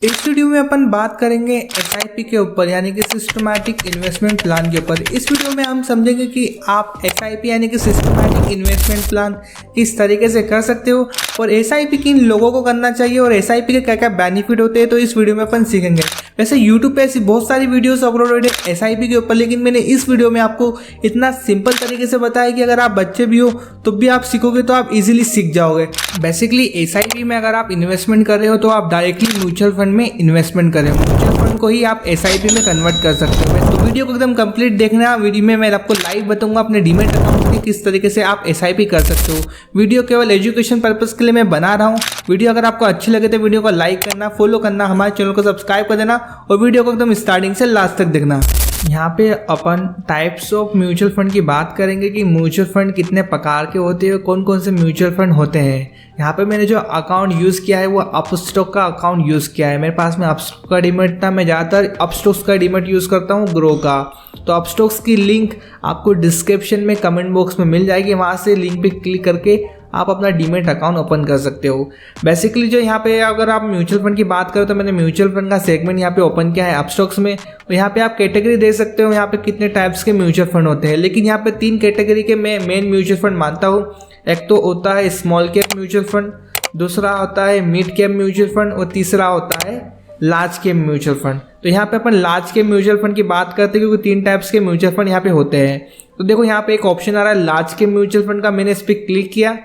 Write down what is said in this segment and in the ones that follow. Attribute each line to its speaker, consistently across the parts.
Speaker 1: इस वीडियो में अपन बात करेंगे एसआईपी के ऊपर यानी कि सिस्टमैटिक इन्वेस्टमेंट प्लान के ऊपर। इस वीडियो में हम समझेंगे कि आप एसआईपी यानी कि सिस्टमैटिक इन्वेस्टमेंट प्लान किस तरीके से कर सकते हो और एसआईपी किन लोगों को करना चाहिए और एसआईपी के क्या क्या बेनिफिट होते हैं, तो इस वीडियो में अपन सीखेंगे। वैसे यूट्यूब पे ऐसी बहुत सारी वीडियोस अपलोडेड है एसआईपी के ऊपर, लेकिन मैंने इस वीडियो में आपको इतना सिंपल तरीके से बताया कि अगर आप बच्चे भी हो तो भी आप सीखोगे तो आप इजीली सीख जाओगे। बेसिकली एसआईपी में अगर आप इन्वेस्टमेंट कर रहे हो तो आप डायरेक्टली म्यूचुअल फंड में इन्वेस्टमेंट करें, म्यूचुअल फंड को ही आप एसआईपी में कन्वर्ट कर सकते हो। तो वीडियो को एकदम कंप्लीट देखना। वीडियो में मैं आपको लाइव बताऊंगा अपने डीमैट अकाउंट के किस तरीके से आप एसआईपी कर सकते हो। वीडियो केवल एजुकेशन पर्पस के लिए मैं बना रहा हूँ। वीडियो अगर आपको अच्छी लगे तो वीडियो को लाइक करना, फॉलो करना, हमारे चैनल को सब्सक्राइब कर देना और वीडियो को एकदम स्टार्टिंग से लास्ट तक देखना। यहाँ पे अपन टाइप्स ऑफ म्यूचुअल फंड की बात करेंगे कि म्यूचुअल फंड कितने प्रकार के होते हैं, कौन कौन से म्यूचुअल फंड होते हैं। यहाँ पे मैंने जो अकाउंट यूज़ किया है वो अपस्टॉक का अकाउंट यूज़ किया है। मेरे पास में अपस्टॉक का डीमैट था, मैं ज़्यादातर अपस्टॉक्स का डीमैट यूज़ करता हूँ ग्रो का। तो अपस्टॉक्स की लिंक आपको डिस्क्रिप्शन में कमेंट बॉक्स में मिल जाएगी, वहाँ से लिंक पे क्लिक करके आप अपना डीमैट अकाउंट ओपन कर सकते हो। बेसिकली जो यहाँ पे अगर आप म्यूचुअल फंड की बात करो तो मैंने म्यूचुअल फंड का सेगमेंट यहाँ पे ओपन किया है अपस्टॉक्स में, और यहाँ पे आप कैटेगरी दे सकते हो यहाँ पे कितने टाइप्स के म्यूचुअल फंड होते हैं। लेकिन यहाँ पे 3 कैटेगरी के मैं मेन म्यूचुअल फंड मानता हूँ। एक तो होता है स्मॉल कैप म्यूचुअल फंड, दूसरा होता है मिड कैप म्यूचुअल फंड और तीसरा होता है लार्ज कैप म्यूचुअल फंड। तो यहाँ पे अपन लार्ज कैप म्यूचुअल फंड की बात करते हैं क्योंकि 3 टाइप्स के म्यूचुअल फंड यहाँ पे होते हैं। तो देखो यहाँ पे एक ऑप्शन आ रहा है लार्ज कैप म्यूचुअल फंड का, मैंने इस पर क्लिक किया।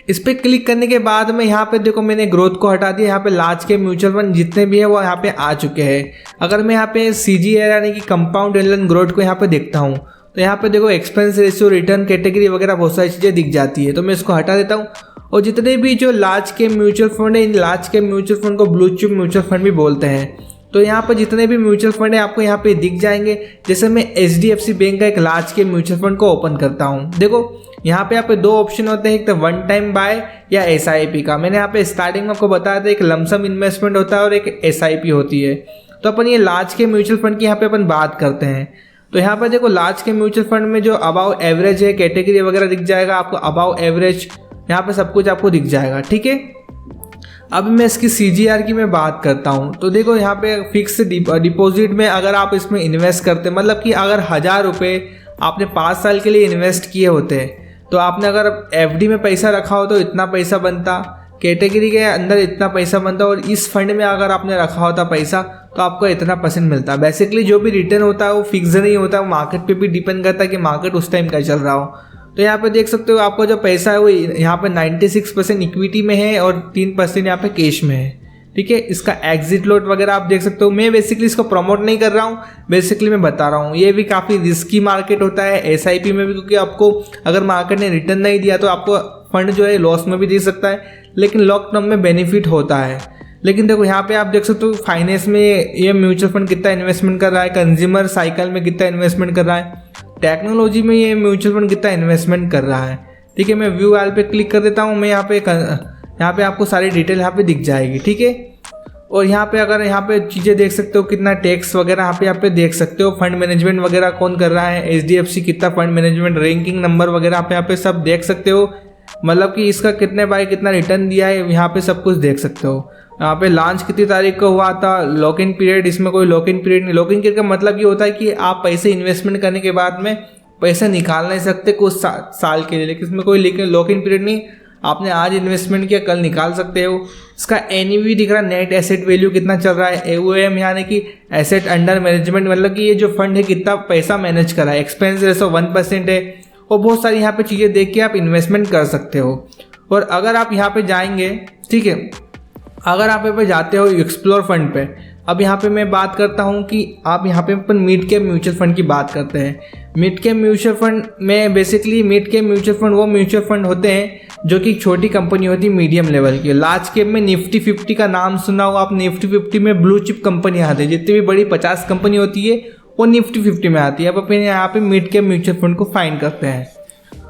Speaker 1: इस पर क्लिक करने के बाद में यहाँ पे देखो मैंने ग्रोथ को हटा दिया। यहाँ पे लार्ज के म्यूचुअल फंड जितने भी है वो यहाँ पे आ चुके हैं। अगर मैं यहाँ पे सीजीआर यानी कि कंपाउंड एनुअल ग्रोथ को यहाँ पे देखता हूँ तो यहाँ पे देखो एक्सपेंस रेशियो, रिटर्न कैटेगरी वगैरह बहुत सारी चीज़ें दिख जाती है। तो मैं इसको हटा देता हूँ। और जितने भी जो लार्ज के म्यूचुअल फंड है, इन लार्ज के म्यूचुअल फंड को ब्लू चिप म्यूचुअल फंड भी बोलते हैं। तो यहाँ पर जितने भी म्यूचुअल फंड है आपको यहाँ पे दिख जाएंगे। जैसे मैं एचडीएफसी बैंक का एक लार्ज के म्यूचुअल फंड को ओपन करता हूँ, देखो यहाँ पे 2 ऑप्शन होते हैं, एक तो वन टाइम बाय या एसआईपी का। मैंने यहाँ पे स्टार्टिंग में आपको बताया था एक लमसम इन्वेस्टमेंट होता है और एक एसआईपी होती है। तो अपन ये लार्ज के म्यूचुअल फंड की यहाँ पे अपन बात करते हैं। तो यहाँ पर देखो लार्ज के म्यूचुअल फंड में जो अबाव एवरेज है, कैटेगरी वगैरह दिख जाएगा आपको, अबाव एवरेज यहाँ पे सब कुछ आपको दिख जाएगा, ठीक है। अब मैं इसकी सीजीआर की मैं बात करता हूँ। तो देखो यहाँ पे फिक्स डिपॉजिट में अगर आप इसमें इन्वेस्ट करते, मतलब कि अगर 1000 रुपये आपने 5 साल के लिए इन्वेस्ट किए होते हैं, तो आपने अगर एफडी में पैसा रखा हो तो इतना पैसा बनता, कैटेगरी के अंदर इतना पैसा बनता, और इस फंड में अगर आपने रखा होता पैसा तो आपको इतना परसेंट मिलता। बेसिकली जो भी रिटर्न होता है वो फिक्स नहीं होता, वो मार्केट पे भी डिपेंड करता है कि मार्केट उस टाइम क्या चल रहा हो। तो यहाँ पे देख सकते हो आपको जो पैसा है वो यहाँ पे 96% इक्विटी में है और 3% यहाँ पे कैश में है, ठीक है। इसका एग्जिट लोट वगैरह आप देख सकते हो। मैं बेसिकली इसको प्रमोट नहीं कर रहा हूँ, बेसिकली मैं बता रहा हूँ। ये भी काफ़ी रिस्की मार्केट होता है एसआईपी में भी, क्योंकि आपको अगर मार्केट ने रिटर्न नहीं दिया तो आपको फंड जो है लॉस में भी दे सकता है, लेकिन लॉन्ग टर्म में बेनिफिट होता है। लेकिन देखो यहाँ पे आप देख सकते हो फाइनेंस में ये म्यूचुअल फंड कितना इन्वेस्टमेंट कर रहा है, कंज्यूमर साइकिल में कितना इन्वेस्टमेंट कर रहा है, टेक्नोलॉजी में ये म्यूचुअल फंड कितना इन्वेस्टमेंट कर रहा है, ठीक है। मैं व्यू वाल पे क्लिक कर देता हूँ। मैं यहाँ पे आपको सारी डिटेल यहाँ पे दिख जाएगी, ठीक है। और यहाँ पे अगर यहाँ पे चीज़ें देख सकते हो, कितना टैक्स वगैरह यहाँ पे देख सकते हो, फंड मैनेजमेंट वगैरह कौन कर रहा है, एचडीएफसी कितना फंड मैनेजमेंट, रैंकिंग नंबर वगैरह आप यहाँ पे सब देख सकते हो। मतलब कि इसका कितने बाय कितना रिटर्न दिया है यहाँ पे सब कुछ देख सकते हो। यहाँ पे लॉन्च कितनी तारीख को हुआ था, लॉक इन पीरियड, इसमें कोई लॉक इन पीरियड नहीं। लॉक इन पीरियड का मतलब ये होता है कि आप पैसे इन्वेस्टमेंट करने के बाद में पैसा निकाल नहीं सकते कुछ साल के लिए, लेकिन इसमें कोई लॉक इन पीरियड नहीं। आपने आज इन्वेस्टमेंट किया कल निकाल सकते हो। इसका एनईवी दिख रहा है, नेट एसेट वैल्यू कितना चल रहा है, एओएम यानी कि एसेट अंडर मैनेजमेंट, मतलब कि ये जो फंड है कितना पैसा मैनेज कर रहा है, एक्सपेंस रेशो 1% है, और बहुत सारी यहाँ पे चीज़ें देख के आप इन्वेस्टमेंट कर सकते हो। और अगर आप यहाँ पे जाएंगे, ठीक है, अगर आप यहाँ पे जाते हो एक्सप्लोर फंड पे, अब यहाँ पे मैं बात करता हूँ कि आप यहाँ पे अपन मिड कैप म्यूचुअल फंड की बात करते हैं। मिड कैप म्यूचुअल फंड में basically mid cap mutual fund वो म्यूचुअल फंड होते हैं जो कि छोटी कंपनी होती है मीडियम लेवल की। लार्ज कैप में निफ्टी 50 का नाम सुना होगा आप, निफ्टी 50 में ब्लू चिप कंपनी आती है, जितनी भी बड़ी 50 कंपनी होती है वो निफ्टी 50 में आती है। अब अपन यहाँ पे मिड कैप म्यूचुअल फंड को फाइंड करते हैं।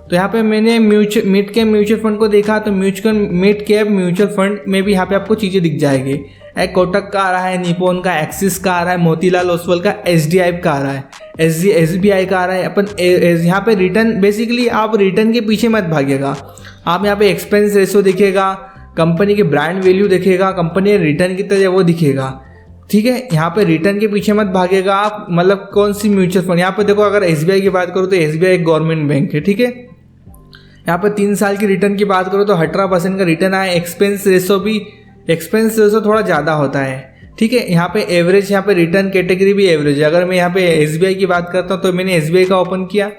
Speaker 1: तो यहाँ पे मैंने मिड कैप म्यूचुअल फंड को देखा, तो मिड कैप म्यूचुअल फंड में भी यहाँ पे आपको चीज़ें दिख जाएगी। एक कोटक का आ रहा है, निपॉन का, एक्सिस का आ रहा है, मोतीलाल ओसवाल का, एसडीआई का आ रहा है, एसबीआई का आ रहा है। अपन यहाँ पे रिटर्न, बेसिकली आप रिटर्न के पीछे मत भागिएगा, आप यहाँ पे एक्सपेंस रेशो दिखेगा, कंपनी की ब्रांड वैल्यू दिखेगा, कंपनी रिटर्न कितना है वो दिखेगा। ठीक है, यहाँ पे रिटर्न के पीछे मत भागेगा आप, मतलब कौन सी म्यूचुअल फंड। यहाँ पे देखो, अगर SBI की बात करूँ तो SBI एक गवर्नमेंट बैंक है। ठीक है, यहाँ पे 3 साल की रिटर्न की बात करो तो 18% का रिटर्न आया। एक्सपेंस रेशो थोड़ा ज़्यादा होता है। ठीक है, यहाँ पे एवरेज, यहाँ पे रिटर्न कैटेगरी भी एवरेज है। अगर मैं यहाँ पे SBI की बात करता हूँ तो मैंने SBI का ओपन किया,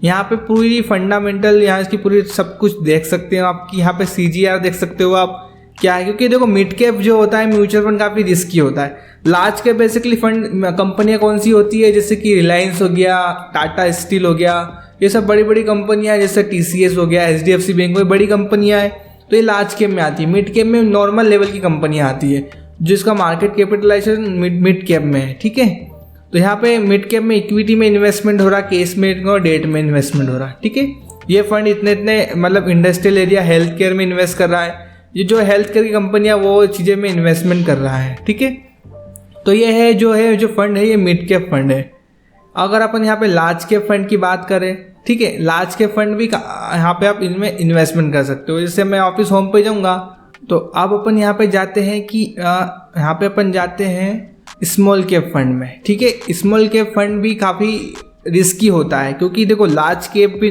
Speaker 1: यहाँ पे पूरी फंडामेंटल, यहाँ इसकी पूरी सब कुछ देख सकते हो आपकी। यहाँ पे CGR देख सकते हो आप क्या है, क्योंकि देखो मिड कैप जो होता है म्यूचुअल फंड काफ़ी रिस्की होता है। लार्ज कैप बेसिकली फंड कंपनियाँ कौन सी होती है, जैसे कि रिलायंस हो गया, टाटा स्टील हो गया, ये सब बड़ी बड़ी कंपनियाँ, जैसे TCS हो गया, HDFC बैंक हो, बड़ी कंपनियाँ हैं, तो ये लार्ज कैप में आती है। मिड कैप में नॉर्मल लेवल की कंपनियाँ आती है जिसका मार्केट कैपिटलाइजेशन मिड कैप में है। ठीक है, तो यहाँ पे मिड कैप में इक्विटी में इन्वेस्टमेंट हो रहा है, केस में और डेट में इन्वेस्टमेंट हो रहा है। ठीक है, ये फंड इतने मतलब इंडस्ट्रियल एरिया, हेल्थ केयर में इन्वेस्ट कर रहा है। ये जो हेल्थ केयर की कंपनियाँ वो चीज़ें में इन्वेस्टमेंट कर रहा है। ठीक है, तो ये है जो फंड है, ये मिड कैप फंड है। अगर अपन यहाँ पे लार्ज कैप फंड की बात करें, ठीक है, लार्ज कैप फंड भी यहाँ पे आप इनमें इन्वेस्टमेंट कर सकते हो। जैसे मैं ऑफिस होम पे जाऊँगा तो अब अपन यहाँ पे जाते हैं कि यहाँ पे अपन जाते हैं स्मॉल कैप फंड में। ठीक है, स्मॉल कैप फंड भी काफ़ी रिस्की होता है, क्योंकि देखो लार्ज कैप भी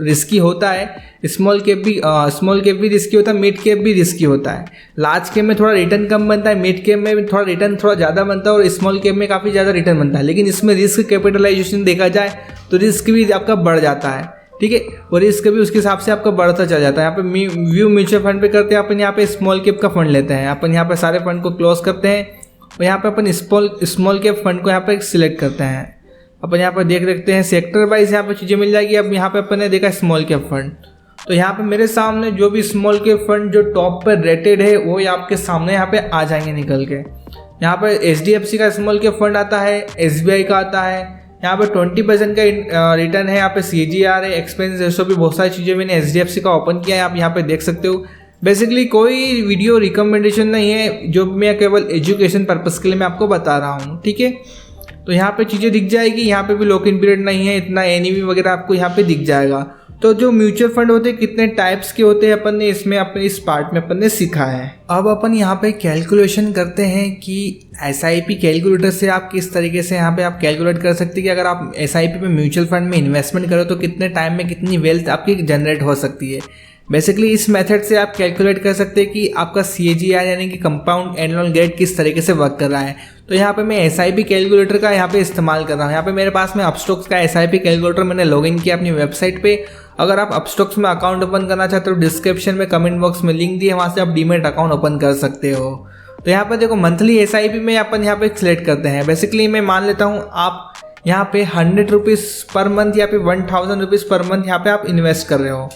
Speaker 1: रिस्की होता है, स्मॉल कैप भी रिस्की होता है, मिड कैप भी रिस्की होता है। लार्ज कैप में थोड़ा रिटर्न कम बनता है, मिड कैप में थोड़ा रिटर्न थोड़ा ज़्यादा बनता है, और स्मॉल कैप में काफ़ी ज़्यादा रिटर्न बनता है। लेकिन इसमें रिस्क कैपिटलाइजेशन देखा जाए तो रिस्क भी आपका बढ़ जाता है। ठीक है, और रिस्क भी उसके हिसाब से आपका बढ़ता चला जाता है। यहाँ पे व्यू म्यूचुअल फंड पे करते हैं अपन, यहाँ पे स्मॉल कैप का फंड लेते हैं अपन, यहाँ पे सारे फंड को क्लोज करते हैं और यहाँ पे अपन स्मॉल कैप फंड को यहाँ पे सिलेक्ट करते हैं। अपन यहाँ पर देख सकते हैं सेक्टर वाइज यहाँ पे चीज़ें मिल जाएगी। अब यहाँ पे अपन ने देखा स्मॉल कैप फंड, तो यहाँ पे मेरे सामने जो भी स्मॉल कैप फंड जो टॉप पर रेटेड है वो आपके सामने यहाँ पे आ जाएंगे निकल के। यहाँ पे HDFC का स्मॉल कैप फंड आता है, SBI का आता है, यहाँ पे 20% का रिटर्न है, यहाँ पे CGR है, एक्सपेंस रेशो भी, बहुत सारी चीज़ें मैंने HDFC का ओपन किया है, आप यहाँ पे देख सकते हो। बेसिकली कोई वीडियो रिकमेंडेशन नहीं है, जो मैं केवल एजुकेशन पर्पज़ के लिए मैं आपको बता रहा हूँ। ठीक है, तो यहाँ पे चीज़ें दिख जाएगी, यहाँ पे भी लॉक इन पीरियड नहीं है, इतना NAV वगैरह आपको यहाँ पे दिख जाएगा। तो जो म्यूचुअल फंड होते हैं कितने टाइप्स के होते हैं अपन ने इसमें अपने इस पार्ट में अपन ने सीखा है। अब अपन यहाँ पे कैलकुलेशन करते हैं कि SIP कैलकुलेटर से आप किस तरीके से यहाँ पे आप कैलकुलेट कर सकते हैं कि अगर आप SIP पे म्यूचुअल फंड में इन्वेस्टमेंट करो तो कितने टाइम में कितनी वेल्थ आपकी जनरेट हो सकती है। बेसिकली इस मेथड से आप कैलकुलेट कर सकते हैं कि आपका CAGR यानी कि कंपाउंड एनुअल ग्रोथ किस तरीके से वर्क कर रहा है। तो यहाँ पे मैं SIP कैलकुलेटर का यहाँ पे इस्तेमाल कर रहा हूँ। यहाँ पे मेरे पास में अपस्टॉक्स का SIP कैलकुलेटर मैंने लॉगिन किया अपनी वेबसाइट पे। अगर आप अपस्टॉक्स में अकाउंट ओपन करना चाहते हो, डिस्क्रिप्शन में कमेंट बॉक्स में लिंक दिए, वहाँ से आप डीमेट अकाउंट ओपन कर सकते हो। तो यहाँ पे देखो मंथली SIP में अपन यहाँ पे सिलेक्ट करते हैं। बेसिकली मैं मान लेता हूँ आप यहाँ पे 100 रुपीज़ पर मंथ या फिर 1000 रुपीज़ पर मंथ यहाँ पे आप इन्वेस्ट कर रहे हो।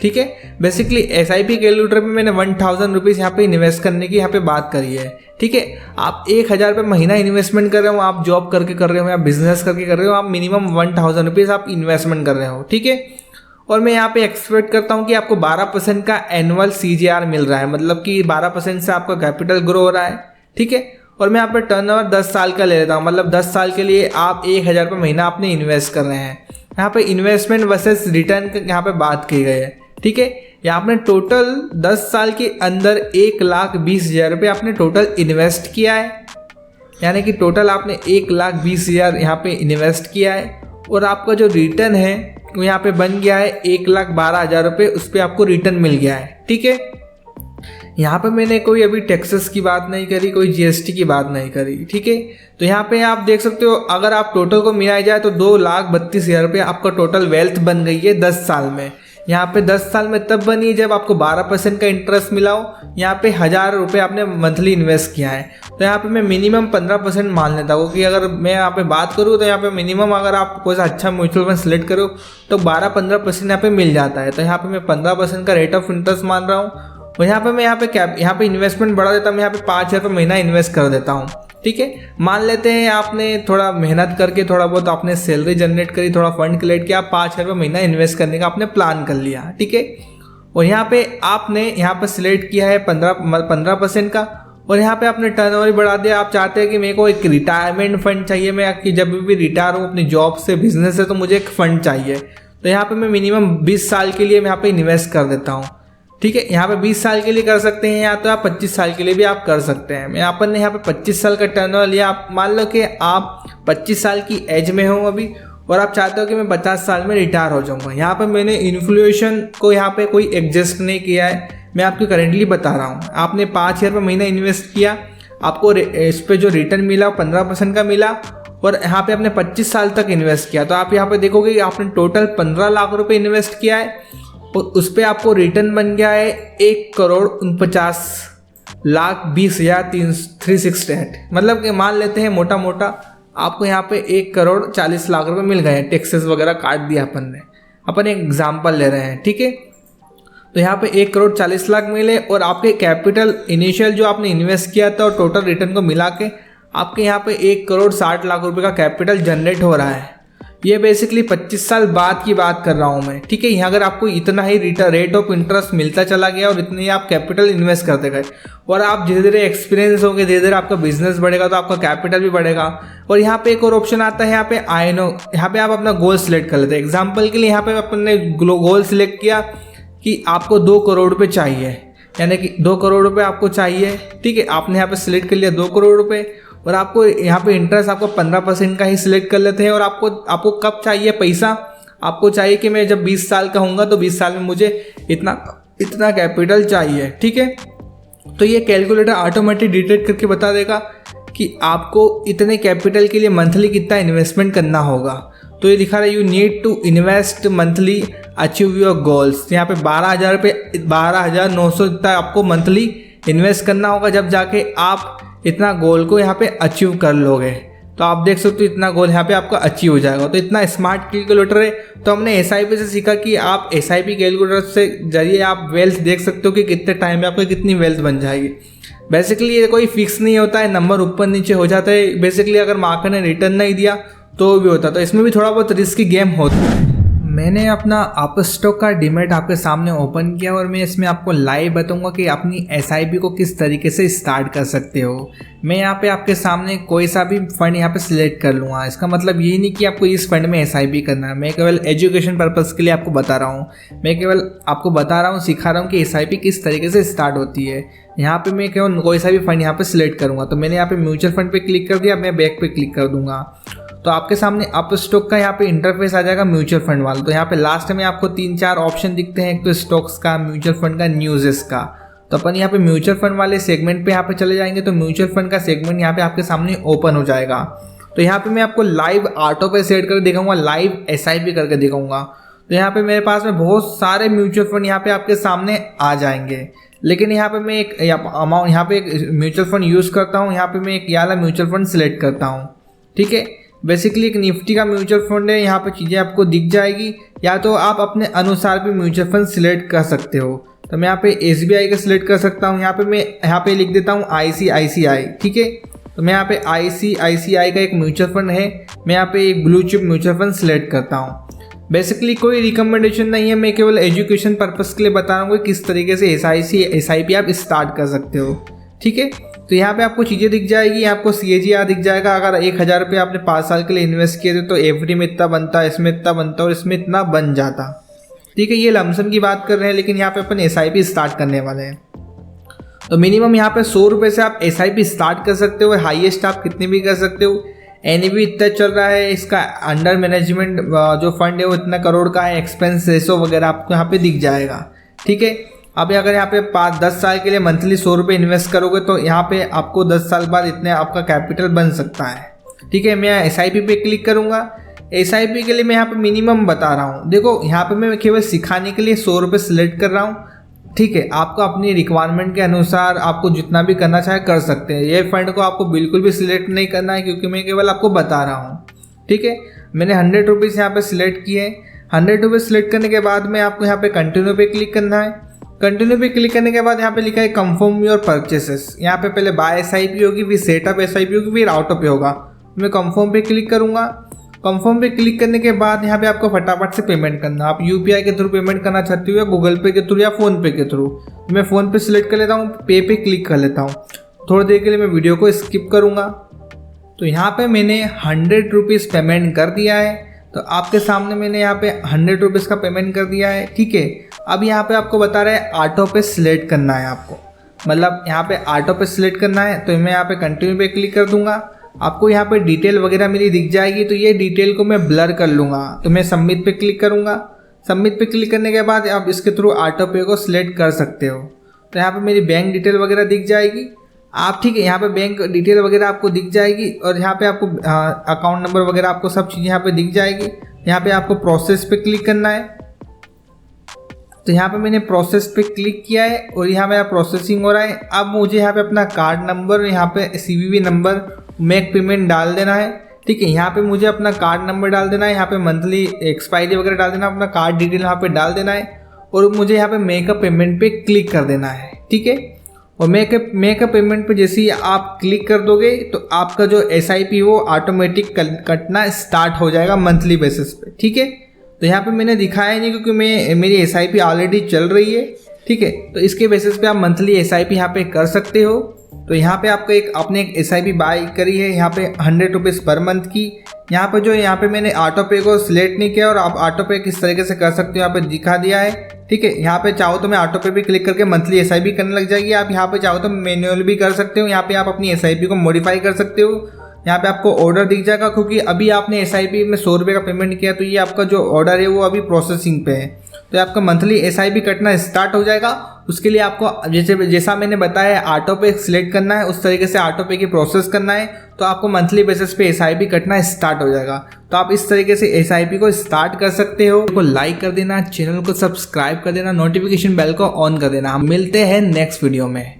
Speaker 1: ठीक है, बेसिकली SIP कैलकुलेटर में मैंने 1000 रुपीज़ यहाँ पे इन्वेस्ट करने की यहाँ पे बात करी है। ठीक है, आप 1000 रुपये महीना इन्वेस्टमेंट कर रहे हो, आप जॉब करके कर रहे हो या बिजनेस करके कर रहे हो, आप मिनिमम 1000 रुपीज़ आप इन्वेस्टमेंट कर रहे हो। ठीक है, और मैं यहाँ पे एक्सपेक्ट करता हूँ कि आपको 12% का एनुअल CGR मिल रहा है, मतलब कि 12% से आपका कैपिटल ग्रो हो रहा है। ठीक है, और मैं यहाँ पे टर्नओवर 10 साल का ले लेता हूँ, मतलब 10 साल के लिए आप 1000 रुपये महीना आपने इन्वेस्ट कर रहे हैं। यहाँ पे इन्वेस्टमेंट वर्सेस रिटर्न यहाँ पे बात की गई है। ठीक है, यहाँ आपने टोटल 10 साल के अंदर 1,20,000 रुपये आपने टोटल इन्वेस्ट किया है, यानी कि टोटल आपने 1,20,000 यहाँ पे इन्वेस्ट किया है, और आपका जो रिटर्न है वो यहाँ पे बन गया है 1,12,000 रुपये, उस पर आपको रिटर्न मिल गया है। ठीक है, यहाँ पे मैंने कोई अभी टैक्सेस की बात नहीं करी, कोई GST की बात नहीं करी। ठीक है, तो यहाँ पे आप देख सकते हो अगर आप टोटल को मिलाया जाए तो 2,32,000 रुपये आपका टोटल वेल्थ बन गई है 10 साल में। यहाँ पे 10 साल में तब बनी जब आपको 12% का इंटरेस्ट मिला हो। यहाँ पे 1000 रुपये आपने मंथली इन्वेस्ट किया है, तो यहाँ पे मैं मिनिमम 15% मान लेता हूँ कि अगर मैं यहाँ पे बात करूँ तो यहाँ पे मिनिमम अगर आप कोई सा अच्छा म्यूचुअल फंड सेलेक्ट करो तो 12-15% यहाँ पे मिल जाता है। तो यहाँ पे मैं 15% का रेट ऑफ इंटरेस्ट मान रहा हूँ, और यहाँ पे मैं यहाँ पे इन्वेस्टमेंट बढ़ा देता हूँ, मैं यहाँ पे 5,000 रुपये महीना इन्वेस्ट कर देता हूँ। ठीक है, मान लेते हैं आपने थोड़ा मेहनत करके थोड़ा बहुत आपने सैलरी जनरेट करी, थोड़ा फंड कलेक्ट किया, 5,000 रुपये महीना इन्वेस्ट करने का आपने प्लान कर लिया। ठीक है, और यहाँ पे आपने यहाँ पे सिलेक्ट किया है 15% का, और यहाँ पे आपने टर्नओवर बढ़ा दिया। आप चाहते हैं कि मेरे को एक रिटायरमेंट फंड चाहिए, मैं कि जब भी रिटायर हूँ अपनी जॉब से बिजनेस से तो मुझे एक फ़ंड चाहिए। तो यहाँ पे मैं मिनिमम 20 साल के लिए मैं यहाँ पे इन्वेस्ट कर देता हूँ। ठीक है। यहाँ पे 20 साल के लिए कर सकते हैं या तो आप 25 साल के लिए भी आप कर सकते हैं। मैं अपन ने यहाँ पे 25 साल का टर्नओवर लिया। आप मान लो कि आप 25 साल की एज में हो अभी और आप चाहते हो कि मैं 50 साल में रिटायर हो जाऊँगा। यहाँ पे मैंने इन्फ्लेशन को यहाँ पे कोई एडजस्ट नहीं किया है, मैं आपको करेंटली बता रहा हूँ। आपने 5,000 रुपये महीना इन्वेस्ट किया, आपको इस पर जो रिटर्न मिला 15% का मिला और यहाँ पे आपने 25 साल तक इन्वेस्ट किया, तो आप यहाँ पे देखोगे कि आपने टोटल 15 लाख रुपए इन्वेस्ट किया है और उस पर आपको रिटर्न बन गया है 1,49,20,368। मतलब कि मान लेते हैं मोटा मोटा आपको यहाँ पे 1,40 लाख रुपए मिल गए हैं, टैक्सेस वगैरह काट दिया अपन ने। अपन एक एग्जाम्पल ले रहे हैं, ठीक है। तो यहाँ पे 1,40 लाख मिले और आपके कैपिटल इनिशियल जो आपने इन्वेस्ट किया था और टोटल रिटर्न को मिला के आपके यहाँ पे 1,60 लाख रुपए का कैपिटल जनरेट हो रहा है। ये बेसिकली 25 साल बाद की बात कर रहा हूँ मैं, ठीक है। यहाँ अगर आपको इतना ही रेट ऑफ इंटरेस्ट मिलता चला गया और इतने ही आप कैपिटल इन्वेस्ट करते गए और आप धीरे धीरे एक्सपीरियंस होंगे, धीरे धीरे आपका बिजनेस बढ़ेगा तो आपका कैपिटल भी बढ़ेगा। और यहाँ पे एक और ऑप्शन आता है, यहाँ पे यहाँ पे आप अपना गोल सिलेक्ट कर लेते हैं। एग्जाम्पल के लिए यहाँ पे अपन ने गोल सिलेक्ट किया कि आपको 2 करोड़ रुपये चाहिए, यानी कि 2 करोड़ रुपये आपको चाहिए, ठीक है। आपने यहाँ पे सिलेक्ट कर लिया 2 करोड़ रुपये और आपको यहाँ पे इंटरेस्ट आपको 15% का ही सिलेक्ट कर लेते हैं। और आपको कब चाहिए पैसा, आपको चाहिए कि मैं जब 20 साल का होऊंगा तो 20 साल में मुझे इतना कैपिटल चाहिए, ठीक है। तो ये कैलकुलेटर ऑटोमेटिक डिटेक्ट करके बता देगा कि आपको इतने कैपिटल के लिए मंथली कितना इन्वेस्टमेंट करना होगा। तो ये दिखा रहा है you need to invest monthly achieve your goals. यहाँ पे 12,000 रुपये 12,900 इतना आपको मंथली इन्वेस्ट करना होगा, जब जाके आप इतना गोल को यहाँ पे अचीव कर लोगे। तो आप देख सकते हो इतना गोल यहाँ पे आपका अचीव हो जाएगा। तो इतना स्मार्ट कैलकुलेटर है। तो हमने SIP से सीखा कि आप SIP कैलकुलेटर से जरिए आप वेल्थ देख सकते हो कि कितने टाइम में आपको कितनी वेल्थ बन जाएगी। बेसिकली ये कोई फिक्स नहीं होता है, नंबर ऊपर नीचे हो जाता है। बेसिकली अगर मार्केट ने रिटर्न नहीं दिया तो भी होता, तो इसमें भी थोड़ा बहुत रिस्की गेम होता है। मैंने अपना अपस्टॉक का डीमैट आपके सामने ओपन किया और मैं इसमें आपको लाइव बताऊंगा कि अपनी SIP को किस तरीके से स्टार्ट कर सकते हो। मैं यहाँ पे आपके सामने कोई सा भी फंड यहाँ पे सिलेक्ट कर लूँगा। इसका मतलब ये नहीं कि आपको इस फंड में SIP करना है, मैं केवल एजुकेशन पर्पज़ के लिए आपको बता रहा हूँ। मैं केवल आपको बता रहा हूँ, सिखा रहा हूँ कि SIP किस तरीके से स्टार्ट होती है। यहाँ पे मैं केवल कोई सा भी फंड यहाँ पे सिलेक्ट करूँगा। तो मैंने यहाँ पे म्यूचुअल फंड पे क्लिक कर दिया, मैं बैक पे क्लिक कर दूंगा तो आपके सामने अपस्टॉक का यहाँ पे इंटरफेस आ जाएगा म्यूचुअल फंड वाला। तो यहाँ पे लास्ट में आपको 3-4 ऑप्शन दिखते हैं, एक तो स्टॉक्स का, म्यूचुअल फंड का, न्यूज़ेस का। तो अपन यहाँ पे म्यूचुअल फंड वाले सेगमेंट पे यहाँ पे चले जाएंगे तो म्यूचुअल फंड का सेगमेंट यहाँ पे आपके सामने ओपन हो जाएगा। तो यहाँ पे मैं आपको लाइव ऑटो पे सेट करके दिखाऊंगा, लाइव SIP करके दिखाऊंगा। तो यहाँ पे मेरे पास में बहुत सारे म्यूचुअल फंड यहाँ पे आपके सामने आ जाएंगे, लेकिन यहाँ पे मैं एक अमाउंट यहाँ पे एक म्यूचुअल फंड यूज़ करता हूँ। यहाँ पे मैं एक वाला म्यूचुअल फंड सिलेक्ट करता हूँ, ठीक है। बेसिकली एक निफ्टी का म्यूचुअल फंड है। यहाँ पे चीज़ें आपको दिख जाएगी, या तो आप अपने अनुसार भी म्यूचुअल फंड सिलेक्ट कर सकते हो। तो मैं यहाँ पे SBI का सिलेक्ट कर सकता हूँ। यहाँ पे लिख देता हूँ ICICI, ठीक है। तो मैं यहाँ पे ICICI का एक म्यूचुअल फंड है, मैं यहाँ पे एक blue chip mutual fund select करता हूँ। बेसिकली कोई रिकमेंडेशन नहीं है, मैं केवल एजुकेशन पर्पज़ के लिए बता रहा हूँ कि किस तरीके से SIP आप स्टार्ट कर सकते हो, ठीक है। तो यहाँ पे आपको चीज़ें दिख जाएगी, आपको CAGR दिख जाएगा। अगर 1,000 रुपये आपने 5 साल के लिए इन्वेस्ट किए थे तो FD में इतना बनता, इसमें इतना बनता और इसमें इतना बन जाता, ठीक है। ये लमसम की बात कर रहे हैं, लेकिन यहाँ पे अपन SIP स्टार्ट करने वाले हैं। तो मिनिमम यहाँ पे 100 रुपये से आप SIP स्टार्ट कर सकते हो, हाईएस्ट आप कितने भी कर सकते हो। NAV इतना चल रहा है, इसका अंडर मैनेजमेंट जो फंड है वो इतना करोड़ का है, एक्सपेंस रेशो वगैरह आपको यहाँ पे दिख जाएगा, ठीक है। अब अगर यहाँ पे 5-10 साल के लिए मंथली 100 रुपये इन्वेस्ट करोगे तो यहाँ पे आपको 10 साल बाद इतने आपका कैपिटल बन सकता है, ठीक है। मैं SIP पे क्लिक करूँगा। SIP के लिए मैं यहाँ पे मिनिमम बता रहा हूँ। देखो यहाँ पे मैं केवल सिखाने के लिए 100 रुपये सिलेक्ट कर रहा हूँ, ठीक है। आपको अपनी रिक्वायरमेंट के अनुसार आपको जितना भी करना चाहे कर सकते हैं। ये फंड को आपको बिल्कुल भी सिलेक्ट नहीं करना है, क्योंकि मैं केवल आपको बता रहा हूँ, ठीक है। मैंने 100 रुपीज़ यहाँ पे सिलेक्ट किए। 100 रुपीज़ सिलेक्ट करने के बाद में आपको यहाँ पे कंटिन्यू पे क्लिक करना है। कंटिन्यू पे क्लिक करने के बाद यहाँ पे लिखा है कंफर्म योर परचेसेस। यहाँ पे पहले बाय SIP होगी, फिर सेटअप SIP होगी, फिर आउट ऑफ पे होगा। मैं कंफर्म पे क्लिक करूँगा। कंफर्म पे क्लिक करने के बाद यहाँ पे आपको फटाफट से पेमेंट करना। आप UPI के थ्रू पेमेंट करना चाहते हो या गूगल पे के थ्रू या फ़ोन पे के थ्रू। मैं फ़ोन पे सिलेक्ट कर लेता हूँ, पे क्लिक कर लेता हूँ। थोड़ी देर के लिए मैं वीडियो को स्किप करूँगा। तो यहाँ पे मैंने 100 रुपीज़ पेमेंट कर दिया है। तो आपके सामने मैंने यहाँ पे 100 रुपीज़ का पेमेंट कर दिया है, ठीक है। अब यहाँ पे आपको बता रहा है ऑटो पे सिलेक्ट करना है आपको, मतलब यहाँ पे ऑटो पे सिलेक्ट करना है। तो मैं यहाँ पे कंटिन्यू पे क्लिक कर दूंगा। आपको यहाँ पे डिटेल वगैरह मेरी दिख जाएगी, तो ये डिटेल को मैं ब्लर कर लूँगा। तो मैं सबमिट पे क्लिक करूँगा। सबमिट पे क्लिक करने के बाद आप इसके थ्रू ऑटो पे को सिलेक्ट कर सकते हो। तो यहाँ पे मेरी बैंक डिटेल वगैरह दिख जाएगी आप, ठीक है। यहाँ पे बैंक डिटेल वगैरह आपको दिख जाएगी और यहाँ पे आपको अकाउंट नंबर वगैरह आपको सब चीज़ यहाँ पे दिख जाएगी। यहाँ पे आपको प्रोसेस पे क्लिक करना है। तो यहाँ पे मैंने प्रोसेस पे क्लिक किया है और यहाँ पे प्रोसेसिंग हो रहा है। अब मुझे यहाँ पे अपना कार्ड नंबर, यहाँ पे CVV नंबर, मेक पेमेंट डाल देना है, ठीक है। यहाँ पे मुझे अपना कार्ड नंबर डाल देना है, यहाँ पे मंथली एक्सपायरी वगैरह डाल देना है, अपना कार्ड डिटेल यहाँ पे डाल देना है और मुझे यहाँ पे मेक अ पेमेंट पे क्लिक कर देना है, ठीक है। और मेक अ पेमेंट पे जैसे ही आप क्लिक कर दोगे तो आपका जो SIP वो ऑटोमेटिक कटना स्टार्ट हो जाएगा मंथली बेसिस पे, ठीक है। तो यहाँ पे मैंने दिखाया नहीं क्योंकि मेरी SIP ऑलरेडी चल रही है, ठीक है। तो इसके बेसिस पे आप मंथली SIP यहाँ पे कर सकते हो। तो यहाँ पे आपने एक SIP बाय करी है यहाँ पे 100 रुपीज़ पर मंथ की। यहाँ पे मैंने ऑटो पे को सिलेक्ट नहीं किया और आप ऑटो पे किस तरीके से कर सकते हो यहाँ पे दिखा दिया है, ठीक है। यहाँ पे चाहो तो मैं ऑटो पे भी क्लिक करके मंथली SIP करने लग जाएगी। आप यहाँ पे चाहो तो मैन्युअल भी कर सकते हो, यहाँ पे आप अपनी SIP को मॉडिफाई कर सकते हो। यहाँ पे आपको ऑर्डर दिख जाएगा क्योंकि अभी आपने SIP में 100 रुपये का पेमेंट किया, तो ये आपका जो ऑर्डर है वो अभी प्रोसेसिंग पे है। तो आपका मंथली SIP कटना स्टार्ट हो जाएगा। उसके लिए आपको जैसा मैंने बताया ऑटो पे सिलेक्ट करना है, उस तरीके से ऑटो पे की प्रोसेस करना है, तो आपको मंथली बेसिस पे SIP कटना स्टार्ट हो जाएगा। तो आप इस तरीके से SIP को स्टार्ट कर सकते हो। को लाइक कर देना, चैनल को सब्सक्राइब कर देना, नोटिफिकेशन बेल को ऑन कर देना। हम मिलते हैं नेक्स्ट वीडियो में।